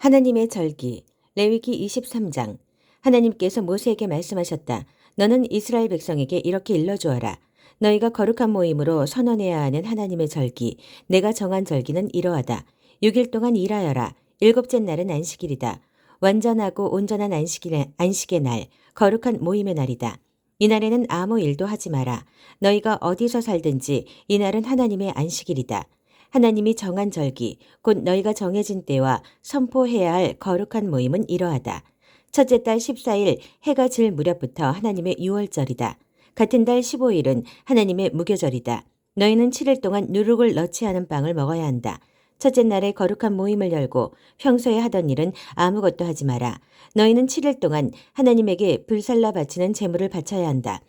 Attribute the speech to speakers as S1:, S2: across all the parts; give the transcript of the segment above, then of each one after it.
S1: 하나님의 절기. 레위기 23장. 하나님께서 모세에게 말씀하셨다. 너는 이스라엘 백성에게 이렇게 일러주어라. 너희가 거룩한 모임으로 선언해야 하는 하나님의 절기, 내가 정한 절기는 이러하다. 6일 동안 일하여라. 일곱째 날은 안식일이다. 완전하고 온전한 안식의 날, 거룩한 모임의 날이다. 이날에는 아무 일도 하지 마라. 너희가 어디서 살든지 이날은 하나님의 안식일이다. 하나님이 정한 절기, 곧 너희가 정해진 때와 선포해야 할 거룩한 모임은 이러하다. 첫째 달 14일 해가 질 무렵부터 하나님의 유월절이다. 같은 달 15일은 하나님의 무교절이다. 너희는 7일 동안 누룩을 넣지 않은 빵을 먹어야 한다. 첫째 날에 거룩한 모임을 열고 평소에 하던 일은 아무것도 하지 마라. 너희는 7일 동안 하나님에게 불살라 바치는 제물을 바쳐야 한다.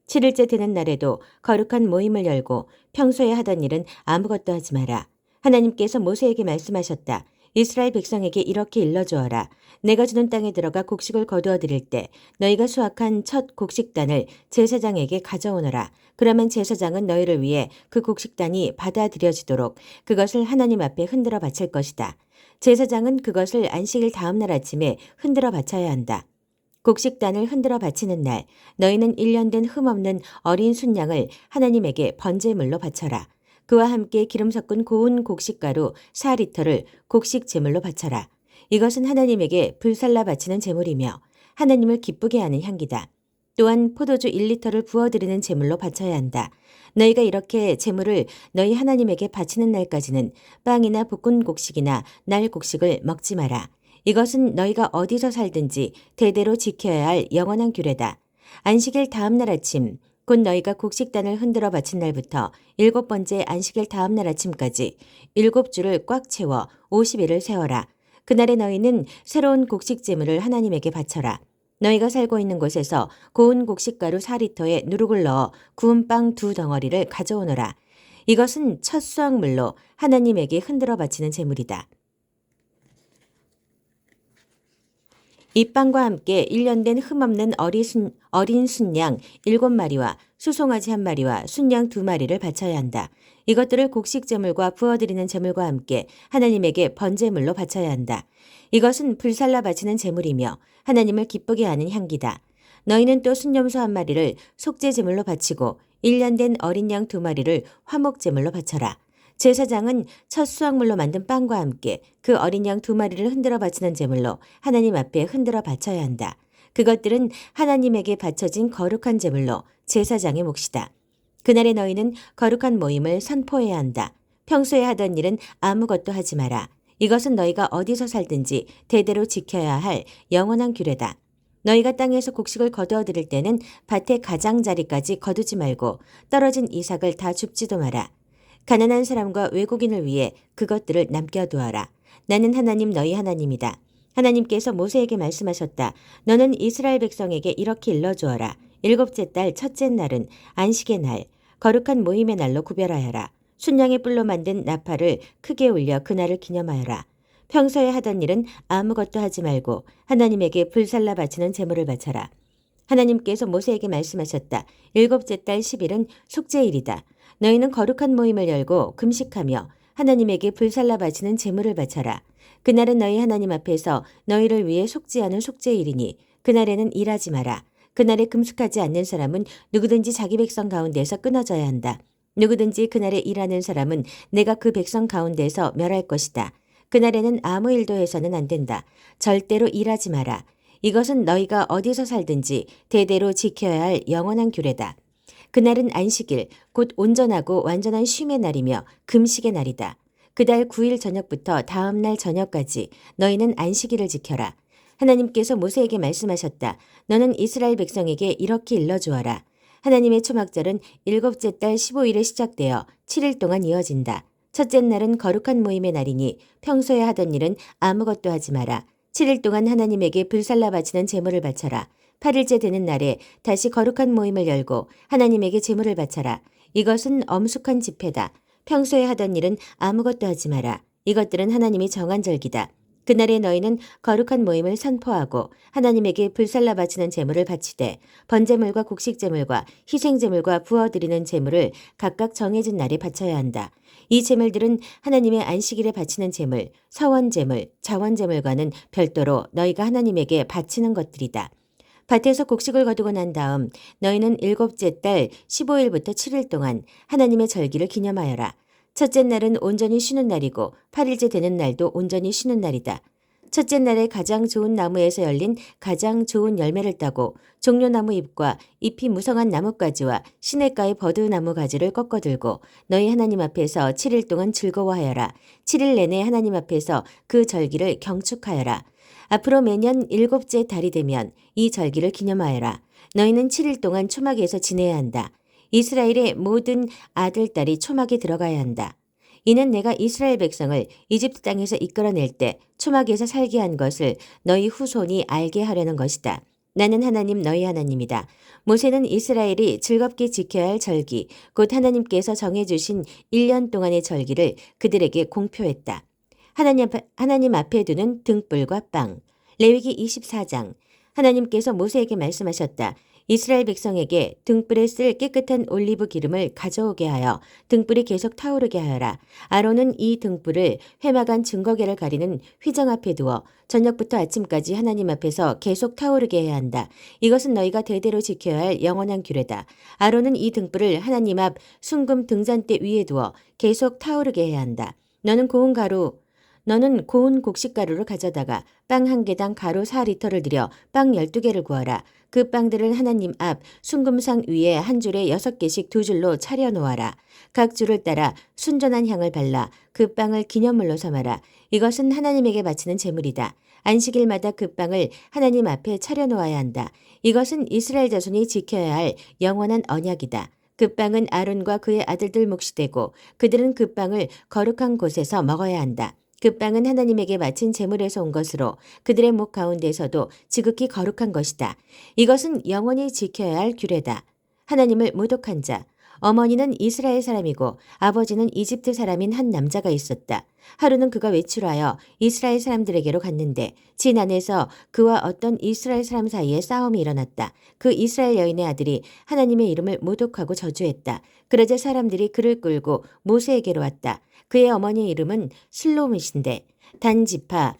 S1: 7일째 되는 날에도 거룩한 모임을 열고 평소에 하던 일은 아무것도 하지 마라. 하나님께서 모세에게 말씀하셨다. 이스라엘 백성에게 이렇게 일러주어라. 내가 주는 땅에 들어가 곡식을 거두어 드릴 때 너희가 수확한 첫 곡식단을 제사장에게 가져오너라. 그러면 제사장은 너희를 위해 그 곡식단이 받아들여지도록 그것을 하나님 앞에 흔들어 바칠 것이다. 제사장은 그것을 안식일 다음 날 아침에 흔들어 바쳐야 한다. 곡식단을 흔들어 바치는 날 너희는 1년 된 흠없는 어린 순양을 하나님에게 번제물로 바쳐라. 그와 함께 기름 섞은 고운 곡식가루 4리터를 곡식 제물로 바쳐라. 이것은 하나님에게 불살라 바치는 제물이며 하나님을 기쁘게 하는 향기다. 또한 포도주 1리터를 부어드리는 제물로 바쳐야 한다. 너희가 이렇게 제물을 너희 하나님에게 바치는 날까지는 빵이나 볶은 곡식이나 날 곡식을 먹지 마라. 이것은 너희가 어디서 살든지 대대로 지켜야 할 영원한 규례다. 안식일 다음 날 아침, 곧 너희가 곡식단을 흔들어 바친 날부터 7번째 안식일 다음 날 아침까지 7주를 꽉 채워 50일을 세워라. 그날에 너희는 새로운 곡식 제물을 하나님에게 바쳐라. 너희가 살고 있는 곳에서 고운 곡식가루 4리터에 누룩을 넣어 구운 빵 2덩어리를 가져오너라. 이것은 첫 수확물로 하나님에게 흔들어 바치는 제물이다. 이 빵과 함께 1년 된 흠없는 어린 순양 7마리와 수송아지 1마리와 순양 2마리를 바쳐야 한다. 이것들을 곡식 제물과 부어드리는 제물과 함께 하나님에게 번제물로 바쳐야 한다. 이것은 불살라 바치는 제물이며 하나님을 기쁘게 하는 향기다. 너희는 또 순염소 1마리를 속죄 제물로 바치고 1년 된 어린 양 2마리를 화목 제물로 바쳐라. 제사장은 첫 수확물로 만든 빵과 함께 그 어린 양 2마리를 흔들어 바치는 제물로 하나님 앞에 흔들어 바쳐야 한다. 그것들은 하나님에게 바쳐진 거룩한 제물로 제사장의 몫이다. 그날에 너희는 거룩한 모임을 선포해야 한다. 평소에 하던 일은 아무것도 하지 마라. 이것은 너희가 어디서 살든지 대대로 지켜야 할 영원한 규례다. 너희가 땅에서 곡식을 거두어 드릴 때는 밭의 가장자리까지 거두지 말고 떨어진 이삭을 다 줍지도 마라. 가난한 사람과 외국인을 위해 그것들을 남겨두어라. 나는 하나님 너희 하나님이다. 하나님께서 모세에게 말씀하셨다. 너는 이스라엘 백성에게 이렇게 일러주어라. 7째 달 첫째 날은 안식의 날, 거룩한 모임의 날로 구별하여라. 순양의 뿔로 만든 나팔을 크게 울려 그날을 기념하여라. 평소에 하던 일은 아무것도 하지 말고 하나님에게 불살라 바치는 제물을 바쳐라. 하나님께서 모세에게 말씀하셨다. 7째 달 10일은 속죄일이다. 너희는 거룩한 모임을 열고 금식하며 하나님에게 불살라 바치는 제물을 바쳐라. 그날은 너희 하나님 앞에서 너희를 위해 속죄하는 속죄일이니 그날에는 일하지 마라. 그날에 금식하지 않는 사람은 누구든지 자기 백성 가운데서 끊어져야 한다. 누구든지 그날에 일하는 사람은 내가 그 백성 가운데서 멸할 것이다. 그날에는 아무 일도 해서는 안 된다. 절대로 일하지 마라. 이것은 너희가 어디서 살든지 대대로 지켜야 할 영원한 규례다. 그날은 안식일, 곧 온전하고 완전한 쉼의 날이며 금식의 날이다. 그달 9일 저녁부터 다음 날 저녁까지 너희는 안식일을 지켜라. 하나님께서 모세에게 말씀하셨다. 너는 이스라엘 백성에게 이렇게 일러주어라. 하나님의 초막절은 7째 달 15일에 시작되어 7일 동안 이어진다. 첫째 날은 거룩한 모임의 날이니 평소에 하던 일은 아무것도 하지 마라. 7일 동안 하나님에게 불살라 바치는 제물을 바쳐라. 8일째 되는 날에 다시 거룩한 모임을 열고 하나님에게 제물을 바쳐라. 이것은 엄숙한 집회다. 평소에 하던 일은 아무것도 하지 마라. 이것들은 하나님이 정한 절기다. 그날에 너희는 거룩한 모임을 선포하고 하나님에게 불살라 바치는 제물을 바치되 번제물과 곡식제물과 희생제물과 부어드리는 제물을 각각 정해진 날에 바쳐야 한다. 이 제물들은 하나님의 안식일에 바치는 제물, 서원 제물, 자원 제물과는 별도로 너희가 하나님에게 바치는 것들이다. 밭에서 곡식을 거두고 난 다음 너희는 일곱째 달 15일부터 7일 동안 하나님의 절기를 기념하여라. 첫째 날은 온전히 쉬는 날이고 8일째 되는 날도 온전히 쉬는 날이다. 첫째 날에 가장 좋은 나무에서 열린 가장 좋은 열매를 따고 종려나무 잎과 잎이 무성한 나뭇가지와 시냇가의 버드나무 가지를 꺾어 들고 너희 하나님 앞에서 7일 동안 즐거워하여라. 7일 내내 하나님 앞에서 그 절기를 경축하여라. 앞으로 매년 일곱째 달이 되면 이 절기를 기념하여라. 너희는 7일 동안 초막에서 지내야 한다. 이스라엘의 모든 아들, 딸이 초막에 들어가야 한다. 이는 내가 이스라엘 백성을 이집트 땅에서 이끌어낼 때 초막에서 살게 한 것을 너희 후손이 알게 하려는 것이다. 나는 하나님 너희 하나님이다. 모세는 이스라엘이 즐겁게 지켜야 할 절기, 곧 하나님께서 정해주신 1년 동안의 절기를 그들에게 공표했다. 하나님 앞에 두는 등불과 빵. 레위기 24장. 하나님께서 모세에게 말씀하셨다. 이스라엘 백성에게 등불에 쓸 깨끗한 올리브 기름을 가져오게 하여 등불이 계속 타오르게 하여라. 아론은 이 등불을 회막안 증거궤를 가리는 휘장 앞에 두어 저녁부터 아침까지 하나님 앞에서 계속 타오르게 해야 한다. 이것은 너희가 대대로 지켜야 할 영원한 규례다. 아론은 이 등불을 하나님 앞 순금 등잔대 위에 두어 계속 타오르게 해야 한다. 너는 고운 곡식가루를 가져다가 빵 1개당 가루 4리터를 들여 빵 12개를 구워라. 그 빵들을 하나님 앞 순금상 위에 한 줄에 6개씩 2줄로 차려 놓아라. 각 줄을 따라 순전한 향을 발라 그 빵을 기념물로 삼아라. 이것은 하나님에게 바치는 제물이다. 안식일마다 그 빵을 하나님 앞에 차려 놓아야 한다. 이것은 이스라엘 자손이 지켜야 할 영원한 언약이다. 그 빵은 아론과 그의 아들들 몫이 되고 그들은 그 빵을 거룩한 곳에서 먹어야 한다. 그 빵은 하나님에게 바친 제물에서 온 것으로 그들의 목 가운데서도 지극히 거룩한 것이다. 이것은 영원히 지켜야 할 규례다. 하나님을 모독한 자. 어머니는 이스라엘 사람이고 아버지는 이집트 사람인 한 남자가 있었다. 하루는 그가 외출하여 이스라엘 사람들에게로 갔는데 진 안에서 그와 어떤 이스라엘 사람 사이에 싸움이 일어났다. 그 이스라엘 여인의 아들이 하나님의 이름을 모독하고 저주했다. 그러자 사람들이 그를 끌고 모세에게로 왔다. 그의 어머니의 이름은 슬로밋인데 단지파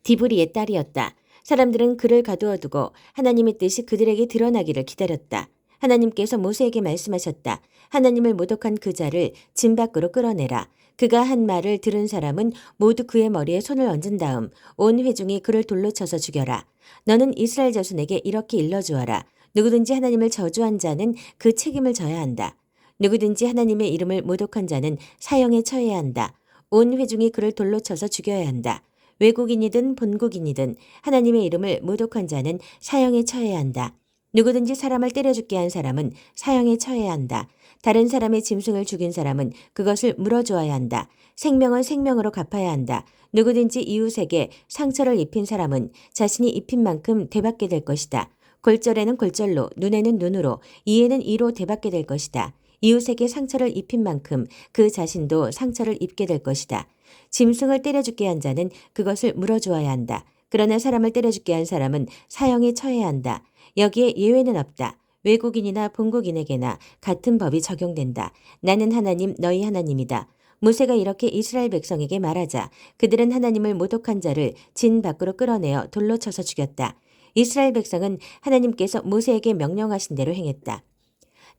S1: 디브리의 딸이었다. 사람들은 그를 가두어 두고 하나님의 뜻이 그들에게 드러나기를 기다렸다. 하나님께서 모세에게 말씀하셨다. 하나님을 모독한 그 자를 진 밖으로 끌어내라. 그가 한 말을 들은 사람은 모두 그의 머리에 손을 얹은 다음 온 회중이 그를 돌로 쳐서 죽여라. 너는 이스라엘 자손에게 이렇게 일러주어라. 누구든지 하나님을 저주한 자는 그 책임을 져야 한다. 누구든지 하나님의 이름을 모독한 자는 사형에 처해야 한다. 온 회중이 그를 돌로 쳐서 죽여야 한다. 외국인이든 본국인이든 하나님의 이름을 모독한 자는 사형에 처해야 한다. 누구든지 사람을 때려 죽게 한 사람은 사형에 처해야 한다. 다른 사람의 짐승을 죽인 사람은 그것을 물어주어야 한다. 생명은 생명으로 갚아야 한다. 누구든지 이웃에게 상처를 입힌 사람은 자신이 입힌 만큼 되받게 될 것이다. 골절에는 골절로, 눈에는 눈으로, 이에는 이로 되받게 될 것이다. 이웃에게 상처를 입힌 만큼 그 자신도 상처를 입게 될 것이다. 짐승을 때려 죽게 한 자는 그것을 물어주어야 한다. 그러나 사람을 때려 죽게 한 사람은 사형에 처해야 한다. 여기에 예외는 없다. 외국인이나 본국인에게나 같은 법이 적용된다. 나는 하나님 너희 하나님이다. 모세가 이렇게 이스라엘 백성에게 말하자 그들은 하나님을 모독한 자를 진 밖으로 끌어내어 돌로 쳐서 죽였다. 이스라엘 백성은 하나님께서 모세에게 명령하신 대로 행했다.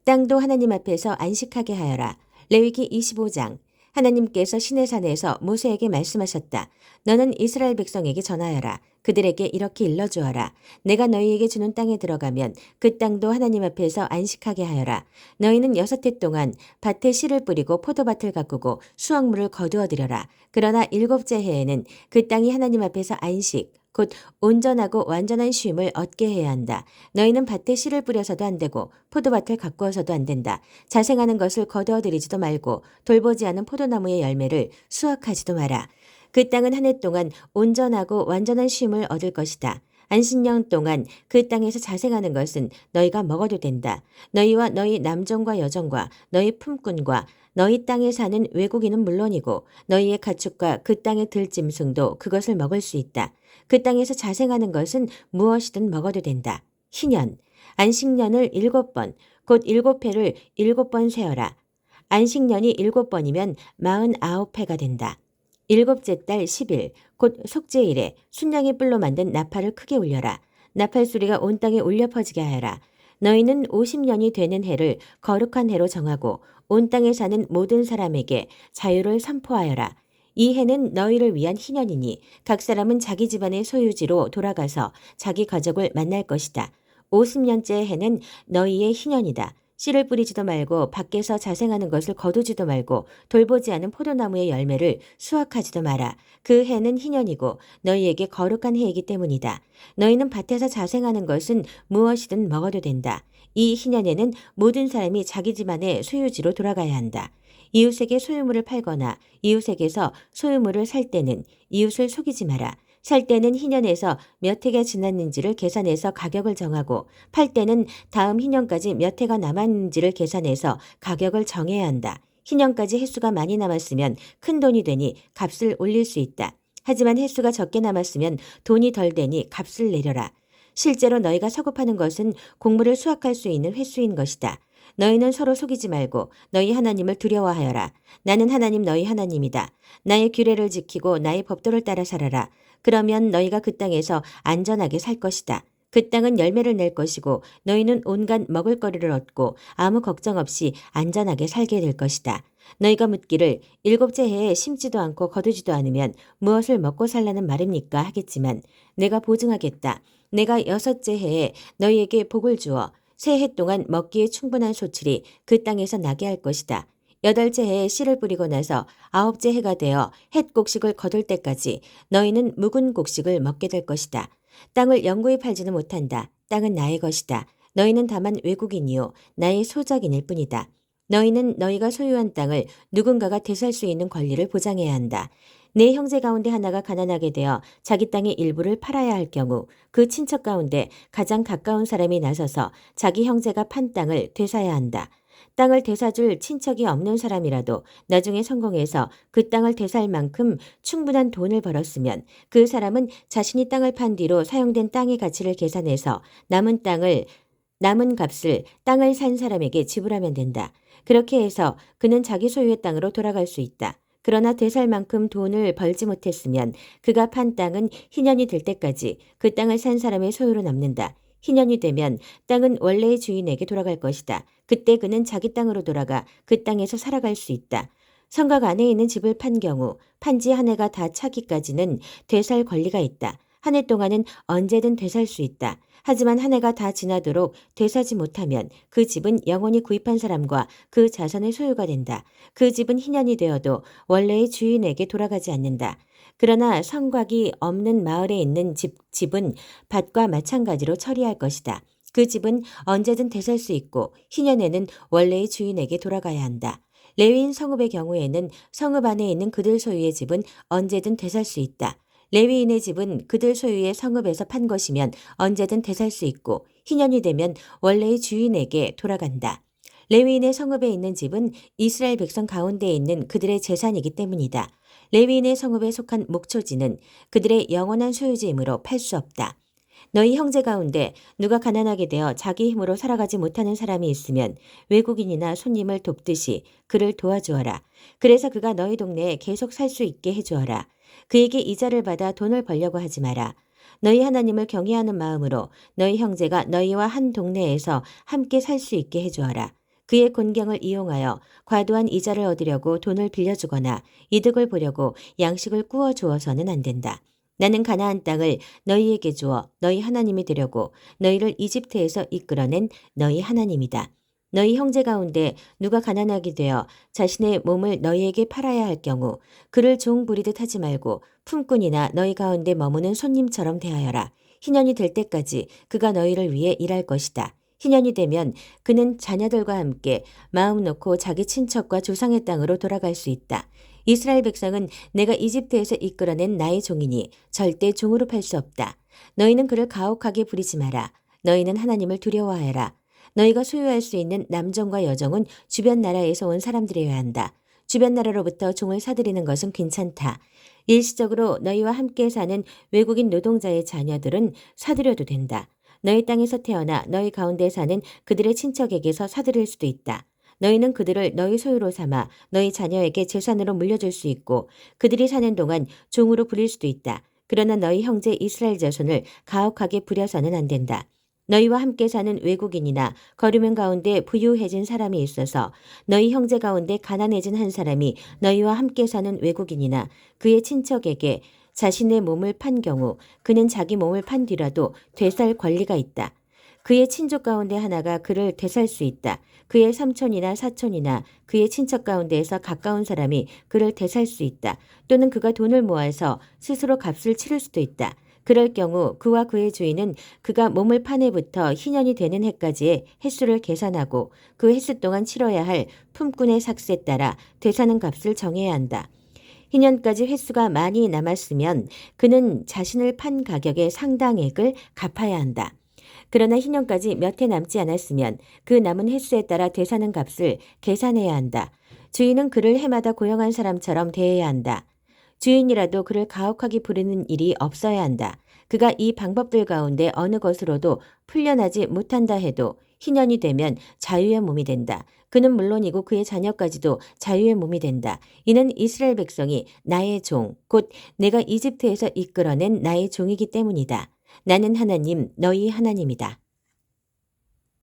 S1: 땅도 하나님 앞에서 안식하게 하여라. 레위기 25장. 하나님께서 시내산에서 모세에게 말씀하셨다. 너는 이스라엘 백성에게 전하여라. 그들에게 이렇게 일러주어라. 내가 너희에게 주는 땅에 들어가면 그 땅도 하나님 앞에서 안식하게 하여라. 너희는 6해 동안 밭에 씨를 뿌리고 포도밭을 가꾸고 수확물을 거두어들여라. 그러나 7째 해에는 그 땅이 하나님 앞에서 안식, 곧 온전하고 완전한 쉼을 얻게 해야 한다. 너희는 밭에 씨를 뿌려서도 안 되고 포도밭을 가꾸어서도 안 된다. 자생하는 것을 거두어들이지도 말고 돌보지 않은 포도나무의 열매를 수확하지도 마라. 그 땅은 한 해 동안 온전하고 완전한 쉼을 얻을 것이다. 안식년 동안 그 땅에서 자생하는 것은 너희가 먹어도 된다. 너희와 너희 남종과 여종과 너희 품꾼과 너희 땅에 사는 외국인은 물론이고 너희의 가축과 그 땅의 들짐승도 그것을 먹을 수 있다. 그 땅에서 자생하는 것은 무엇이든 먹어도 된다. 희년, 안식년을 7번, 곧 7회를 7번 세어라. 안식년이 7번이면 49회가 된다. 일곱째 달 10일 곧 속죄일에 순양의 뿔로 만든 나팔을 크게 울려라. 나팔 소리가 온 땅에 울려 퍼지게 하여라. 너희는 50년이 되는 해를 거룩한 해로 정하고 온 땅에 사는 모든 사람에게 자유를 선포하여라. 이 해는 너희를 위한 희년이니 각 사람은 자기 집안의 소유지로 돌아가서 자기 가족을 만날 것이다. 50년째 해는 너희의 희년이다. 씨를 뿌리지도 말고 밖에서 자생하는 것을 거두지도 말고 돌보지 않은 포도나무의 열매를 수확하지도 마라. 그 해는 희년이고 너희에게 거룩한 해이기 때문이다. 너희는 밭에서 자생하는 것은 무엇이든 먹어도 된다. 이 희년에는 모든 사람이 자기 집안의 소유지로 돌아가야 한다. 이웃에게 소유물을 팔거나 이웃에게서 소유물을 살 때는 이웃을 속이지 마라. 살 때는 희년에서 몇 해가 지났는지를 계산해서 가격을 정하고 팔 때는 다음 희년까지 몇 해가 남았는지를 계산해서 가격을 정해야 한다. 희년까지 횟수가 많이 남았으면 큰 돈이 되니 값을 올릴 수 있다. 하지만 횟수가 적게 남았으면 돈이 덜 되니 값을 내려라. 실제로 너희가 서급하는 것은 곡물을 수확할 수 있는 횟수인 것이다. 너희는 서로 속이지 말고 너희 하나님을 두려워하여라. 나는 하나님 너희 하나님이다. 나의 규례를 지키고 나의 법도를 따라 살아라. 그러면 너희가 그 땅에서 안전하게 살 것이다. 그 땅은 열매를 낼 것이고 너희는 온갖 먹을거리를 얻고 아무 걱정 없이 안전하게 살게 될 것이다. 너희가 묻기를 일곱째 해에 심지도 않고 거두지도 않으면 무엇을 먹고 살라는 말입니까 하겠지만 내가 보증하겠다. 내가 여섯째 해에 너희에게 복을 주어 새 해 동안 먹기에 충분한 소출이 그 땅에서 나게 할 것이다. 여덟째 해에 씨를 뿌리고 나서 아홉째 해가 되어 햇 곡식을 거둘 때까지 너희는 묵은 곡식을 먹게 될 것이다. 땅을 영구히 팔지는 못한다. 땅은 나의 것이다. 너희는 다만 외국인이요 나의 소작인일 뿐이다. 너희는 너희가 소유한 땅을 누군가가 되살 수 있는 권리를 보장해야 한다. 내 형제 가운데 하나가 가난하게 되어 자기 땅의 일부를 팔아야 할 경우 그 친척 가운데 가장 가까운 사람이 나서서 자기 형제가 판 땅을 되사야 한다. 땅을 되사줄 친척이 없는 사람이라도 나중에 성공해서 그 땅을 되살 만큼 충분한 돈을 벌었으면 그 사람은 자신이 땅을 판 뒤로 사용된 땅의 가치를 계산해서 남은 값을 땅을 산 사람에게 지불하면 된다. 그렇게 해서 그는 자기 소유의 땅으로 돌아갈 수 있다. 그러나 되살 만큼 돈을 벌지 못했으면 그가 판 땅은 희년이 될 때까지 그 땅을 산 사람의 소유로 남는다. 희년이 되면 땅은 원래의 주인에게 돌아갈 것이다. 그때 그는 자기 땅으로 돌아가 그 땅에서 살아갈 수 있다. 성곽 안에 있는 집을 판 경우 판지 한 해가 다 차기까지는 되살 권리가 있다. 한 해 동안은 언제든 되살 수 있다. 하지만 한 해가 다 지나도록 되사지 못하면 그 집은 영원히 구입한 사람과 그 자선의 소유가 된다. 그 집은 희년이 되어도 원래의 주인에게 돌아가지 않는다. 그러나 성곽이 없는 마을에 있는 집은 밭과 마찬가지로 처리할 것이다. 그 집은 언제든 되살 수 있고 희년에는 원래의 주인에게 돌아가야 한다. 레위인 성읍의 경우에는 성읍 안에 있는 그들 소유의 집은 언제든 되살 수 있다. 레위인의 집은 그들 소유의 성읍에서 판 것이면 언제든 되살 수 있고 희년이 되면 원래의 주인에게 돌아간다. 레위인의 성읍에 있는 집은 이스라엘 백성 가운데에 있는 그들의 재산이기 때문이다. 레위인의 성읍에 속한 목초지는 그들의 영원한 소유지이므로 팔 수 없다. 너희 형제 가운데 누가 가난하게 되어 자기 힘으로 살아가지 못하는 사람이 있으면 외국인이나 손님을 돕듯이 그를 도와주어라. 그래서 그가 너희 동네에 계속 살 수 있게 해주어라. 그에게 이자를 받아 돈을 벌려고 하지 마라. 너희 하나님을 경외하는 마음으로 너희 형제가 너희와 한 동네에서 함께 살 수 있게 해주어라. 그의 곤경을 이용하여 과도한 이자를 얻으려고 돈을 빌려주거나 이득을 보려고 양식을 구워 주어서는 안 된다. 나는 가나안 땅을 너희에게 주어 너희 하나님이 되려고 너희를 이집트에서 이끌어낸 너희 하나님이다. 너희 형제 가운데 누가 가난하게 되어 자신의 몸을 너희에게 팔아야 할 경우 그를 종 부리듯 하지 말고 품꾼이나 너희 가운데 머무는 손님처럼 대하여라. 희년이 될 때까지 그가 너희를 위해 일할 것이다. 희년이 되면 그는 자녀들과 함께 마음 놓고 자기 친척과 조상의 땅으로 돌아갈 수 있다. 이스라엘 백성은 내가 이집트에서 이끌어낸 나의 종이니 절대 종으로 팔 수 없다. 너희는 그를 가혹하게 부리지 마라. 너희는 하나님을 두려워하여라. 너희가 소유할 수 있는 남종과 여종은 주변 나라에서 온 사람들이어야 한다. 주변 나라로부터 종을 사들이는 것은 괜찮다. 일시적으로 너희와 함께 사는 외국인 노동자의 자녀들은 사들여도 된다. 너희 땅에서 태어나 너희 가운데 사는 그들의 친척에게서 사들일 수도 있다. 너희는 그들을 너희 소유로 삼아 너희 자녀에게 재산으로 물려줄 수 있고 그들이 사는 동안 종으로 부릴 수도 있다. 그러나 너희 형제 이스라엘 자손을 가혹하게 부려서는 안 된다. 너희와 함께 사는 외국인이나 거류민 가운데 부유해진 사람이 있어서 너희 형제 가운데 가난해진 한 사람이 너희와 함께 사는 외국인이나 그의 친척에게 자신의 몸을 판 경우 그는 자기 몸을 판 뒤라도 되살 권리가 있다. 그의 친족 가운데 하나가 그를 되살 수 있다. 그의 삼촌이나 사촌이나 그의 친척 가운데에서 가까운 사람이 그를 되살 수 있다. 또는 그가 돈을 모아서 스스로 값을 치를 수도 있다. 그럴 경우 그와 그의 주인은 그가 몸을 판 해부터 희년이 되는 해까지의 횟수를 계산하고 그 횟수 동안 치러야 할 품꾼의 삭세에 따라 되사는 값을 정해야 한다. 희년까지 횟수가 많이 남았으면 그는 자신을 판 가격의 상당액을 갚아야 한다. 그러나 희년까지 몇 해 남지 않았으면 그 남은 횟수에 따라 되사는 값을 계산해야 한다. 주인은 그를 해마다 고용한 사람처럼 대해야 한다. 주인이라도 그를 가혹하게 부르는 일이 없어야 한다. 그가 이 방법들 가운데 어느 것으로도 풀려나지 못한다 해도 희년이 되면 자유의 몸이 된다. 그는 물론이고 그의 자녀까지도 자유의 몸이 된다. 이는 이스라엘 백성이 나의 종, 곧 내가 이집트에서 이끌어낸 나의 종이기 때문이다. 나는 하나님, 너희 하나님이다.